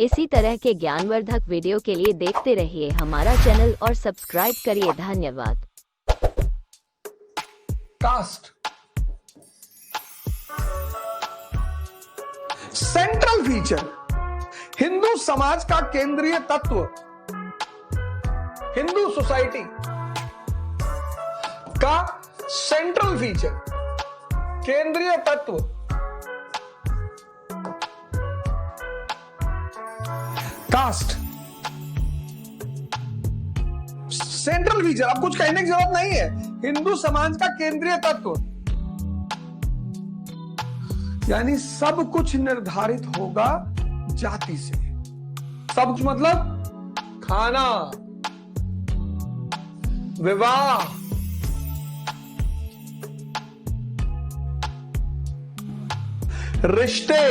इसी तरह के ज्ञानवर्धक वीडियो के लिए देखते रहिए हमारा चैनल और सब्सक्राइब करिए। धन्यवाद। कास्ट सेंट्रल फीचर, हिंदू समाज का केंद्रीय तत्व, हिंदू सोसाइटी का सेंट्रल फीचर, केंद्रीय तत्व, कास्ट सेंट्रल फीचर। अब कुछ कहने की जरूरत नहीं है, हिंदू समाज का केंद्रीय तत्व, यानी सब कुछ निर्धारित होगा जाति से। सब कुछ मतलब खाना, विवाह, रिश्ते,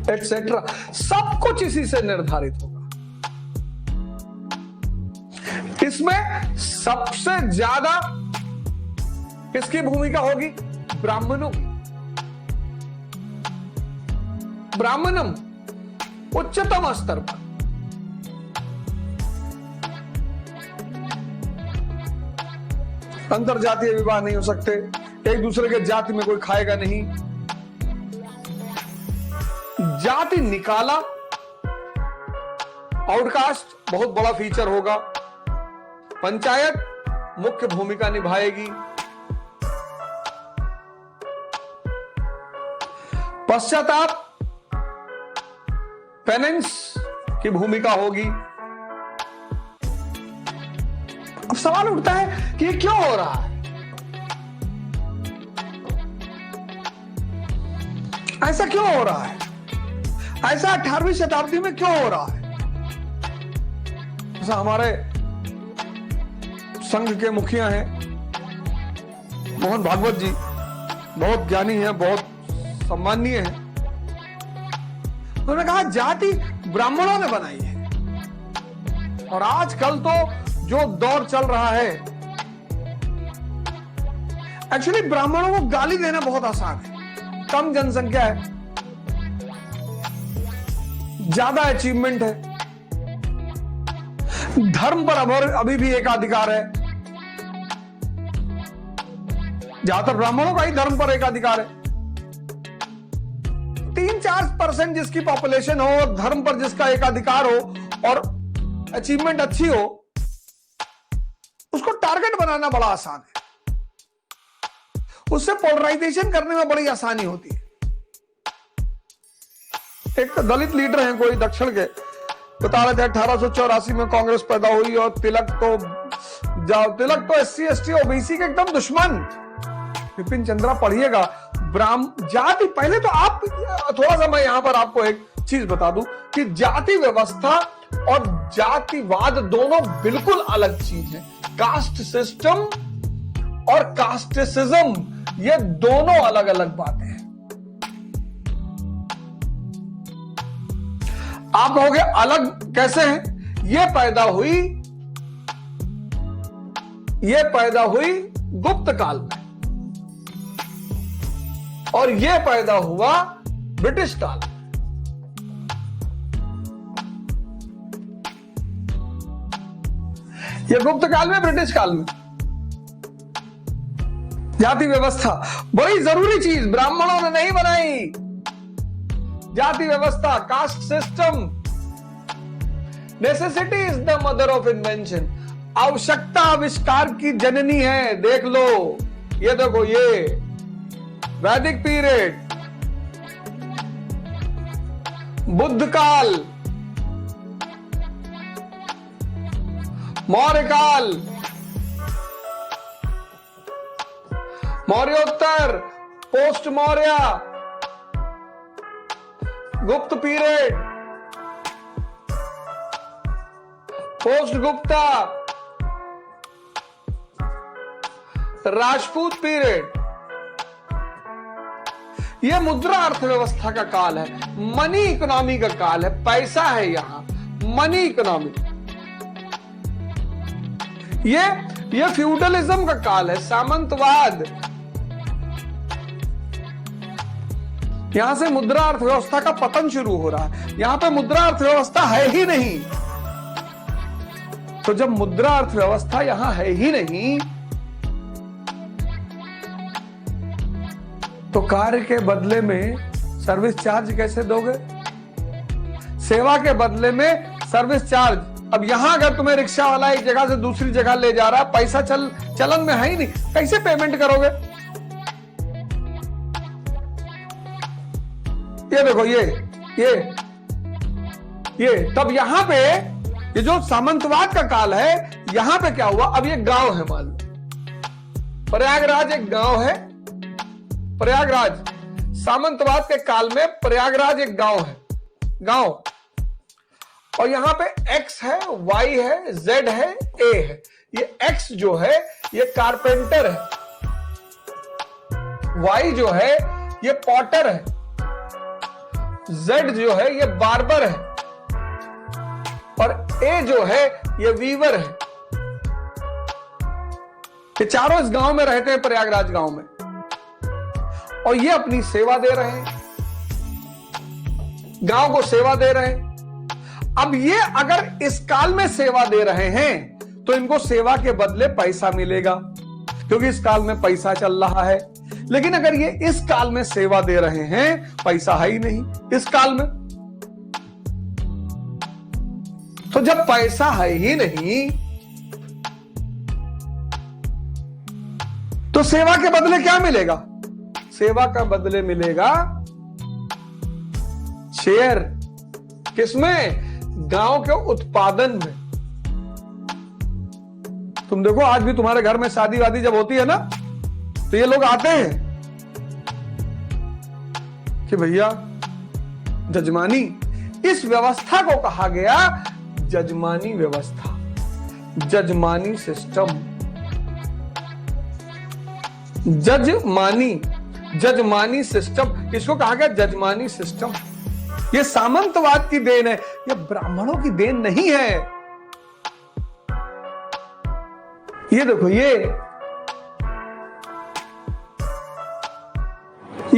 एक्सेट्रा, सब कुछ इसी से निर्धारित होगा। इसमें सबसे ज्यादा किसकी भूमिका होगी? ब्राह्मणों की। ब्राह्मणम उच्चतम स्तर पर, अंतरजातीय विवाह नहीं हो सकते, एक दूसरे के जाति में कोई खाएगा नहीं, जाति निकाला, आउटकास्ट बहुत बड़ा फीचर होगा, पंचायत मुख्य भूमिका निभाएगी, पश्चाताप पेनेंस की भूमिका होगी। अब सवाल उठता है कि ये क्यों हो रहा है? ऐसा क्यों हो रहा है? ऐसा 18वीं शताब्दी में क्यों हो रहा है? ऐसा हमारे संघ के मुखिया हैं मोहन भागवत जी, बहुत ज्ञानी हैं, बहुत सम्माननीय हैं। उन्होंने कहा जाति ब्राह्मणों ने बनाई है। और आजकल तो जो दौर चल रहा है, एक्चुअली ब्राह्मणों को गाली देना बहुत आसान है। कम जनसंख्या है, ज्यादा अचीवमेंट है, धर्म पर अभी भी एकाधिकार है। ज्यादातर ब्राह्मणों का ही धर्म पर एकाधिकार है। 3-4% जिसकी पॉपुलेशन हो और धर्म पर जिसका एकाधिकार हो और अचीवमेंट अच्छी हो, उसको टारगेट बनाना बड़ा आसान है। उससे पोलराइजेशन करने में बड़ी आसानी होती है। एक दलित लीडर हैं कोई दक्षिण के, बता रहे थे 1884 में कांग्रेस पैदा हुई और तिलक तो SC ST OBC के एकदम दुश्मन। विपिन चंद्रा पढ़िएगा, जाति, पहले तो आप थोड़ा सा मैं यहां पर आपको एक चीज बता दूं कि जाति व्यवस्था और जातिवाद दोनों बिल्कुल अलग चीज है। कास्ट सिस्टम और कास्टिसिज्म ये दोनों अलग अलग बातें हैं। आप कहोगे अलग कैसे हैं? ये पैदा हुई गुप्त काल में और ये पैदा हुआ ब्रिटिश काल में। ये गुप्त काल में, ब्रिटिश काल में। जाति व्यवस्था बड़ी जरूरी चीज ब्राह्मणों ने नहीं बनाई। जाति व्यवस्था, caste system, necessity is the mother of invention. आवश्यकता आविष्कार की जननी है। देख लो, ये देखो, ये वैदिक पीरियड, बुद्ध काल, मौर्य काल, मौर्योत्तर, पोस्ट मौर्य, गुप्त period, post Gupta, Rajput period. यह मुद्रा अर्थव्यवस्था का काल है, मनी इकोनॉमी का काल है। पैसा है यहां, मनी इकोनॉमी। ये फ्यूडलिज्म का काल है, सामंतवाद। यहां से मुद्रा अर्थव्यवस्था का पतन शुरू हो रहा है। यहां पे मुद्रा अर्थव्यवस्था है ही नहीं। तो जब मुद्रा अर्थव्यवस्था यहां है ही नहीं, तो कार्य के बदले में सर्विस चार्ज कैसे दोगे? सेवा के बदले में सर्विस चार्ज। अब यहां अगर तुम्हें रिक्शा वाला एक जगह से दूसरी जगह ले जा रहा है, पैसा चलन में है ही नहीं, कैसे पेमेंट करोगे? ये देखो, ये तब यहां पे ये जो सामंतवाद का काल है, यहां पे क्या हुआ? अब ये गांव है, मान लो प्रयागराज एक गांव है। प्रयागराज सामंतवाद के काल में प्रयागराज एक गांव है, गांव। और यहां पे X है, Y है, Z है, A है। ये X जो है ये कारपेंटर है, Y जो है ये पॉटर है, Z जो है ये बार्बर है, और A जो है ये वीवर है। ये चारों इस गांव में रहते हैं, प्रयागराज गांव में, और ये अपनी सेवा दे रहे हैं, गांव को सेवा दे रहे हैं। अब ये अगर इस काल में सेवा दे रहे हैं तो इनको सेवा के बदले पैसा मिलेगा, क्योंकि इस काल में पैसा चल रहा है। लेकिन अगर ये इस काल में सेवा दे रहे हैं, पैसा है ही नहीं इस काल में। तो जब पैसा है ही नहीं, तो सेवा के बदले क्या मिलेगा? सेवा का बदले मिलेगा शेयर। किसमें? गांव के उत्पादन में। तुम देखो, आज भी तुम्हारे घर में शादी वादी जब होती है ना, तो ये लोग आते हैं कि भैया जजमानी, इस व्यवस्था को कहा गया जजमानी व्यवस्था, जजमानी सिस्टम। जजमानी सिस्टम, इसको कहा गया जजमानी सिस्टम। ये सामंतवाद की देन है, ये ब्राह्मणों की देन नहीं है। ये देखो, ये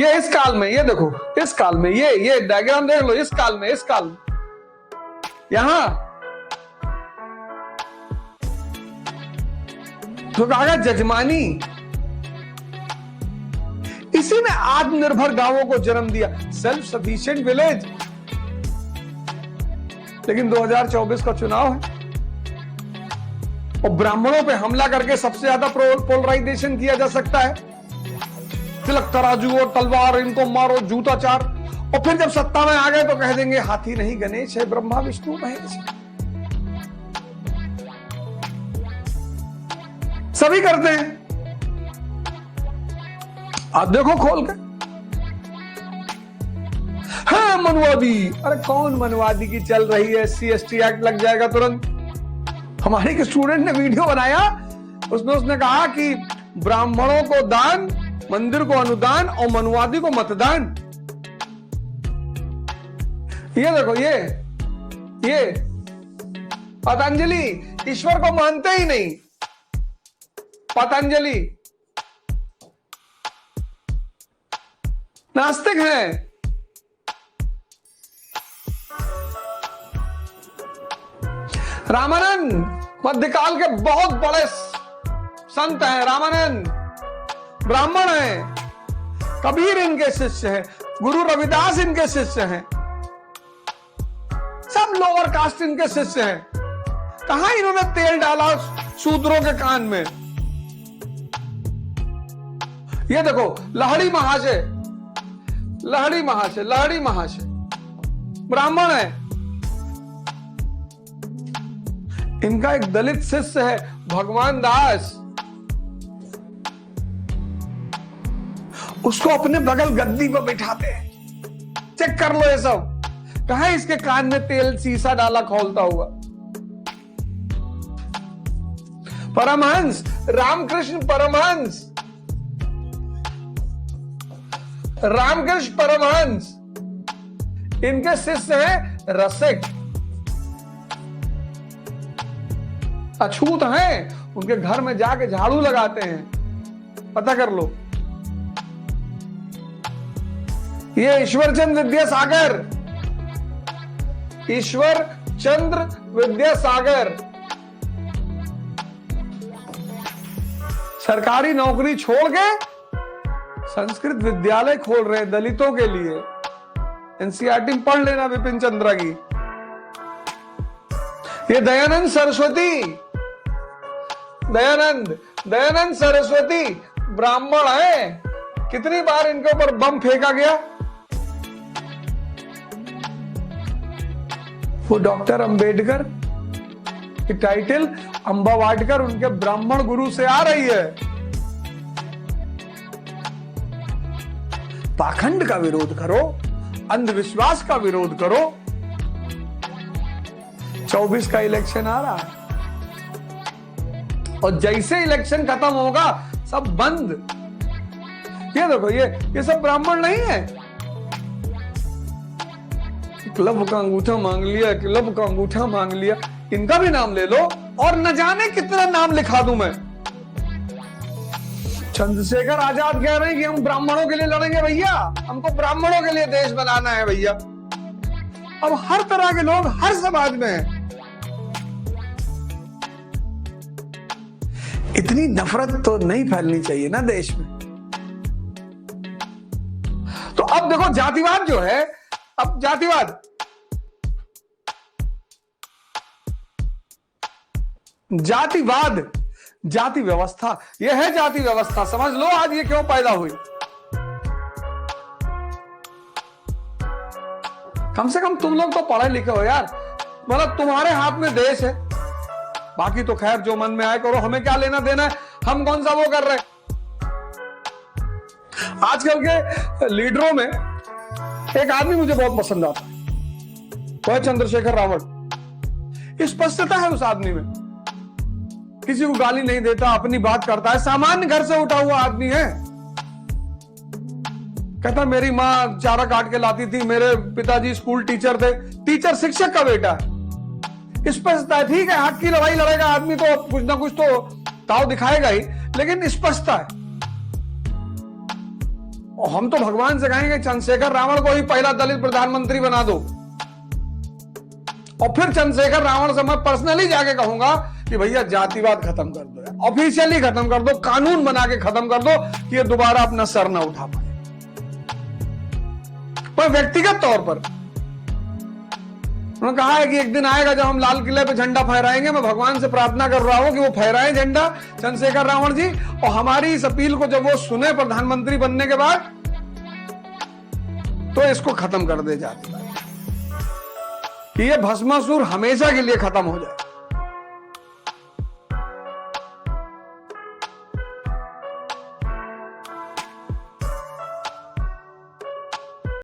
इस काल में, ये देखो इस काल में, ये डायग्राम देख लो, इस काल में यहां तो कहा गया जजमानी। इसी ने आत्मनिर्भर गांवों को जन्म दिया, सेल्फ सफिशिएंट विलेज। लेकिन 2024 का चुनाव है और ब्राह्मणों पे हमला करके सबसे ज्यादा पोलराइजेशन किया जा सकता है। तिलक तराजू और तलवार, इनको मारो, जूताचार। और फिर जब सत्ता में आ गए तो कह देंगे हाथी नहीं गणेश है, ब्रह्मा विष्णु महेश। सभी करते हैं। आप देखो खोल के। हाँ, मनुवादी। अरे कौन मनुवादी की चल रही है? SC/ST एक्ट लग जाएगा तुरंत। हमारे एक स्टूडेंट ने वीडियो बनाया, उसमें उसने कहा कि ब्राह्मणों को दान, मंदिर को अनुदान और मनुवादी को मतदान। ये देखो, ये पतंजलि ईश्वर को मानते ही नहीं। पतंजलि नास्तिक हैं। रामानंद मध्यकाल के बहुत बड़े संत हैं। रामानंद ब्राह्मण हैं। कबीर इनके शिष्य हैं। गुरु रविदास इनके शिष्य हैं। सब लोअर कास्ट इनके शिष्य हैं। कहां इन्होंने तेल डाला शूद्रों के कान में? ये देखो, लहड़ी महाशय ब्राह्मण है। इनका एक दलित शिष्य है, भगवान दास। उसको अपने बगल गद्दी पर बिठाते हैं। चेक कर लो ये सब। कहां इसके कान में तेल सीसा डाला खोलता हुआ? परमहंस, रामकृष्ण परमहंस इनके शिष्य हैं। रसिक, अछूत हैं। उनके घर में जाके झाड़ू लगाते हैं। पता कर लो। ये ईश्वर चंद्र विद्यासागर, ईश्वर चंद्र विद्यासागर सरकारी नौकरी छोड़ के संस्कृत विद्यालय खोल रहे दलितों के लिए। एनसीईआरटी में पढ़ लेना विपिन चंद्रा की। ये दयानंद सरस्वती, दयानंद सरस्वती ब्राह्मण है। कितनी बार इनके ऊपर बम फेंका गया। वो डॉक्टर अंबेडकर की टाइटल अंबा वाटकर उनके ब्राह्मण गुरु से आ रही है। पाखंड का विरोध करो, अंधविश्वास का विरोध करो। 24 का इलेक्शन आ रहा है और जैसे इलेक्शन खत्म होगा सब बंद। ये देखो, ये सब ब्राह्मण नहीं है। क्लब का अंगूठा मांग लिया, क्लब का अंगूठा मांग लिया। इनका भी नाम ले लो और न जाने कितना नाम लिखा दूं मैं। चंद्रशेखर आजाद कह रहे हैं कि हम ब्राह्मणों के लिए लड़ेंगे भैया, हमको ब्राह्मणों के लिए देश बनाना है भैया। अब हर तरह के लोग हर समाज में हैं। इतनी नफरत तो नहीं फैलनी चाहिए ना देश में। तो अब देखो जातिवाद जो है, अब जातिवाद, जाति व्यवस्था, यह है जाति व्यवस्था। समझ लो आज ये क्यों पैदा हुई। कम से कम तुम लोग तो पढ़े लिखे हो यार, मतलब तुम्हारे हाथ में देश है। बाकी तो खैर जो मन में आए करो, हमें क्या लेना देना है, हम कौन सा वो कर रहे हैं। आजकल के लीडरों में एक आदमी मुझे बहुत पसंद आता है, वो है चंद्रशेखर रावण। स्पष्टता है उस आदमी में, किसी को गाली नहीं देता, अपनी बात करता है। सामान्य घर से उठा हुआ आदमी है। कहता मेरी माँ चारा काट के लाती थी, मेरे पिताजी स्कूल टीचर थे। टीचर शिक्षक का बेटा है। स्पष्टता है, ठीक है हक की लड़ाई लड़ेगा आदमी तो कुछ ना कुछ तो ताव दिखाएगा ही, लेकिन स्पष्टता है। और हम तो भगवान से कहेंगे चंद्रशेखर रावण को ही पहला दलित प्रधानमंत्री बना दो। और फिर चंद्रशेखर रावण से मैं पर्सनली जाके कहूंगा कि भैया जातिवाद खत्म कर दो, ऑफिशियली खत्म कर दो, कानून बना के खत्म कर दो कि ये दोबारा अपना सर ना उठा पाए। पर व्यक्तिगत तौर पर उन्होंने कहा है कि एक दिन आएगा जब हम लाल किले पे झंडा फहराएंगे। मैं भगवान से प्रार्थना कर रहा हूं कि वो फहराए झंडा चंद्रशेखर रावण जी, और हमारी इस अपील को जब वो सुने प्रधानमंत्री बनने के बाद तो इसको खत्म कर दे जातिवाद, कि ये भस्मासुर हमेशा के लिए खत्म हो जाए।